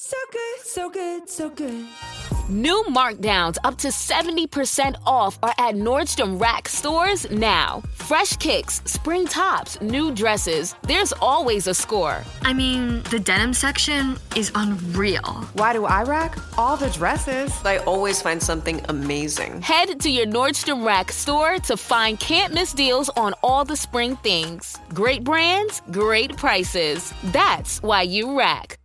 So good, so good, so good. New markdowns up to 70% off are at Nordstrom Rack stores now. Fresh kicks, spring tops, new dresses. There's always a score. I mean, the denim section is unreal. Why do I rack? All the dresses. I always find something amazing. Head to your Nordstrom Rack store to find can't-miss deals on all the spring things. Great brands, great prices. That's why you rack.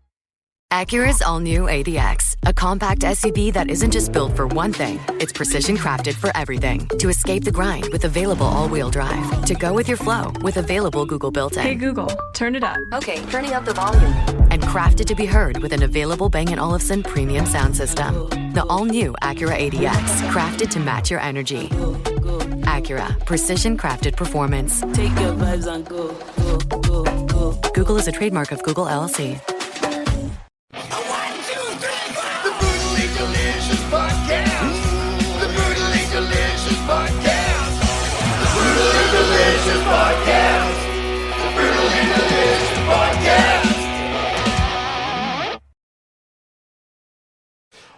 Acura's all-new ADX, a compact SUV that isn't just built for one thing. It's precision-crafted for everything. To escape the grind with available all-wheel drive. To go with your flow with available Google built-in. Hey Google, turn it up. Okay, turning up the volume. And crafted to be heard with an available Bang & Olufsen premium sound system. The all-new Acura ADX, crafted to match your energy. Acura, precision-crafted performance. Take your vibes and go, go, go, go. Google is a trademark of Google LLC.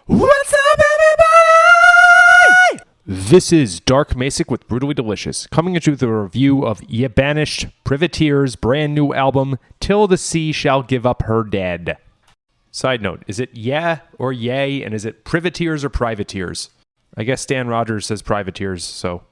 What's up, everybody? This is Dark Macek with Brutally Delicious, coming at you with a review of YE Banished Privateers' brand new album, Till the Sea Shall Give Up Her Dead. Side note, is it yeah or yay, and is it privateers or privateers? I guess Stan Rogers says privateers, so...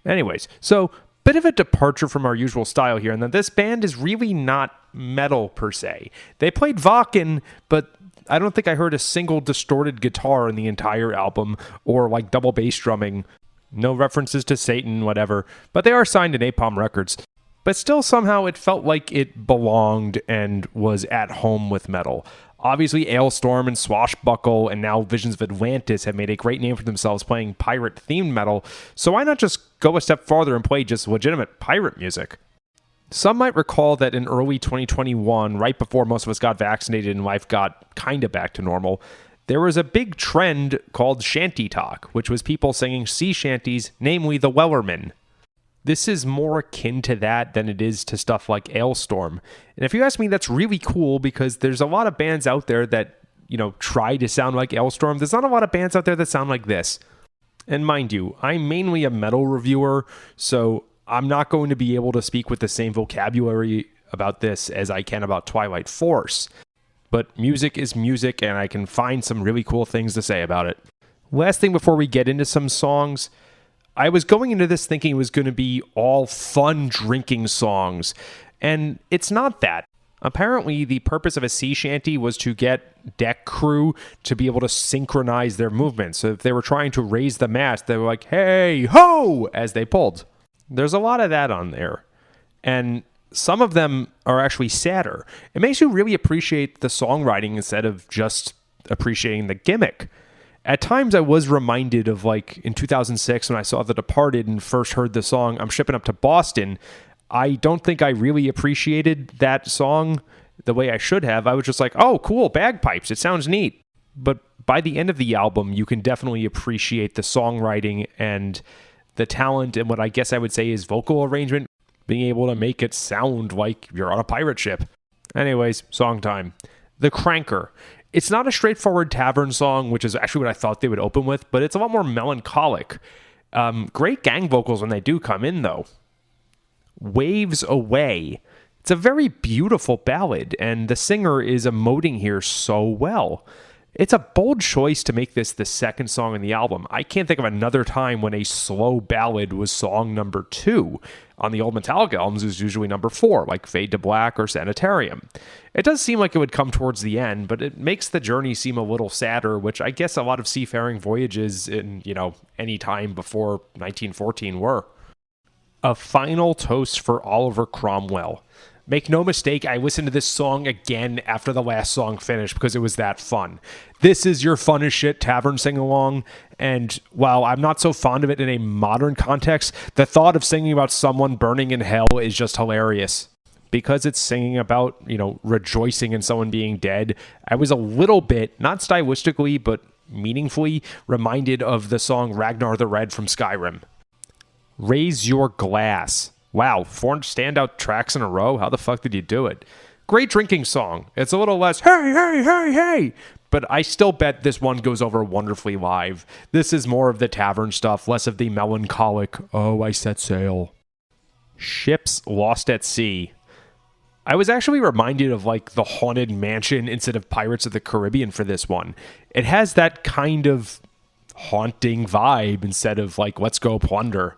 Anyways, so, bit of a departure from our usual style here, and that this band is really not metal, per se. They played Wacken, but I don't think I heard a single distorted guitar in the entire album, or like double bass drumming. No references to Satan, whatever, but they are signed to Napalm Records. But still, somehow, it felt like it belonged and was at home with metal. Obviously, Ailstorm and Swashbuckle and now Visions of Atlantis have made a great name for themselves playing pirate-themed metal, so why not just go a step farther and play just legitimate pirate music? Some might recall that in early 2021, right before most of us got vaccinated and life got kinda back to normal, there was a big trend called shanty talk, which was people singing sea shanties, namely the Wellerman. This is more akin to that than it is to stuff like Ailstorm. And if you ask me, that's really cool because there's a lot of bands out there that, try to sound like Ailstorm. There's not a lot of bands out there that sound like this. And mind you, I'm mainly a metal reviewer, so I'm not going to be able to speak with the same vocabulary about this as I can about Twilight Force. But music is music, and I can find some really cool things to say about it. Last thing before we get into some songs, I was going into this thinking it was going to be all fun drinking songs, and it's not that. Apparently, the purpose of a sea shanty was to get deck crew to be able to synchronize their movements. So if they were trying to raise the mast, they were like, hey, ho, as they pulled. There's a lot of that on there, and some of them are actually sadder. It makes you really appreciate the songwriting instead of just appreciating the gimmick. At times, I was reminded of, in 2006 when I saw The Departed and first heard the song, I'm Shipping Up to Boston. I don't think I really appreciated that song the way I should have. I was just like, oh, cool, bagpipes. It sounds neat. But by the end of the album, you can definitely appreciate the songwriting and the talent and what I guess I would say is vocal arrangement, being able to make it sound like you're on a pirate ship. Anyways, song time. The Cranker. It's not a straightforward tavern song, which is actually what I thought they would open with, but it's a lot more melancholic. Great gang vocals when they do come in, though. Waves Away. It's a very beautiful ballad, and the singer is emoting here so well. It's a bold choice to make this the second song in the album. I can't think of another time when a slow ballad was song number 2. On the old Metallica albums, it was usually number 4, like Fade to Black or Sanitarium. It does seem like it would come towards the end, but it makes the journey seem a little sadder, which I guess a lot of seafaring voyages in, any time before 1914 were. A final toast for Oliver Cromwell. Make no mistake, I listened to this song again after the last song finished because it was that fun. This is your fun as shit tavern sing-along, and while I'm not so fond of it in a modern context, the thought of singing about someone burning in hell is just hilarious. Because it's singing about, rejoicing in someone being dead, I was a little bit, not stylistically, but meaningfully, reminded of the song Ragnar the Red from Skyrim. Raise Your Glass. Wow, 4 standout tracks in a row? How the fuck did you do it? Great drinking song. It's a little less, hey, hey, hey, hey. But I still bet this one goes over wonderfully live. This is more of the tavern stuff, less of the melancholic, oh, I set sail. Ships Lost at Sea. I was actually reminded of like the Haunted Mansion instead of Pirates of the Caribbean for this one. It has that kind of haunting vibe instead of like, let's go plunder.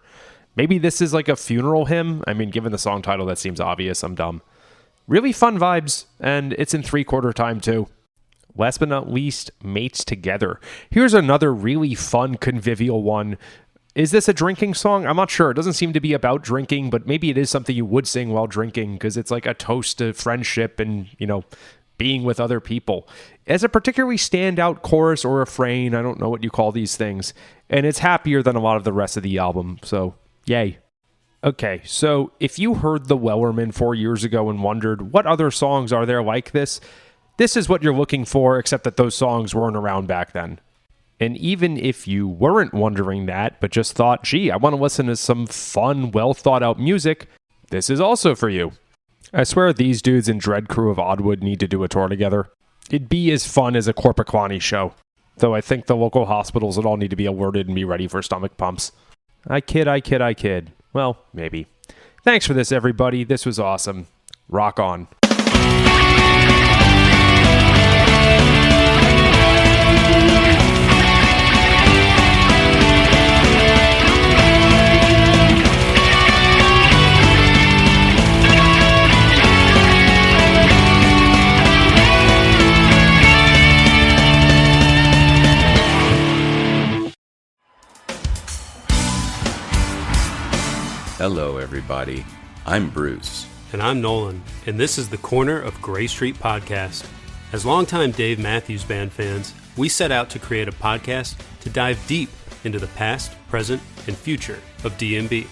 Maybe this is like a funeral hymn. I mean, given the song title, that seems obvious. I'm dumb. Really fun vibes, and it's in 3/4 time too. Last but not least, Mates Together. Here's another really fun, convivial one. Is this a drinking song? I'm not sure. It doesn't seem to be about drinking, but maybe it is something you would sing while drinking because it's like a toast to friendship and, being with other people. It has a particularly standout chorus or refrain. I don't know what you call these things. And it's happier than a lot of the rest of the album. So, yay. Okay, so if you heard The Wellerman 4 years ago and wondered what other songs are there like this is what you're looking for, except that those songs weren't around back then. And even if you weren't wondering that, but just thought, gee, I want to listen to some fun, well-thought-out music, this is also for you. I swear these dudes in Dread Crew of Oddwood need to do a tour together. It'd be as fun as a Corpaclani show. Though I think the local hospitals would all need to be alerted and be ready for stomach pumps. I kid. Well, maybe. Thanks for this, everybody. This was awesome. Rock on. Hello, everybody. I'm Bruce. And I'm Nolan, and this is the Corner of Gray Street podcast. As longtime Dave Matthews Band fans, we set out to create a podcast to dive deep into the past, present, and future of DMB.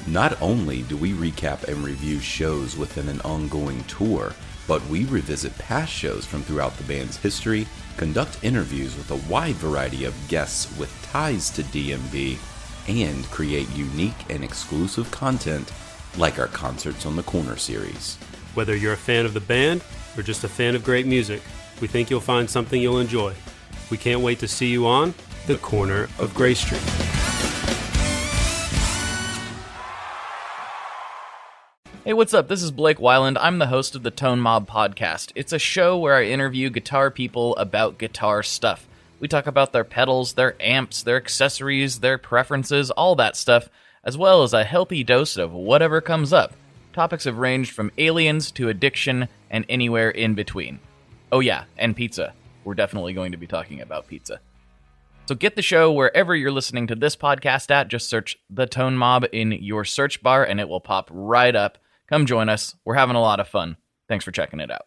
Not only do we recap and review shows within an ongoing tour, but we revisit past shows from throughout the band's history, conduct interviews with a wide variety of guests with ties to DMB, and create unique and exclusive content like our Concerts on the Corner series. Whether you're a fan of the band or just a fan of great music, we think you'll find something you'll enjoy. We can't wait to see you on the Corner of Gray Street. Hey, what's up? This is Blake Weiland. I'm the host of the Tone Mob podcast. It's a show where I interview guitar people about guitar stuff. We talk about their pedals, their amps, their accessories, their preferences, all that stuff, as well as a healthy dose of whatever comes up. Topics have ranged from aliens to addiction and anywhere in between. Oh yeah, and pizza. We're definitely going to be talking about pizza. So get the show wherever you're listening to this podcast at. Just search The Tone Mob in your search bar and it will pop right up. Come join us. We're having a lot of fun. Thanks for checking it out.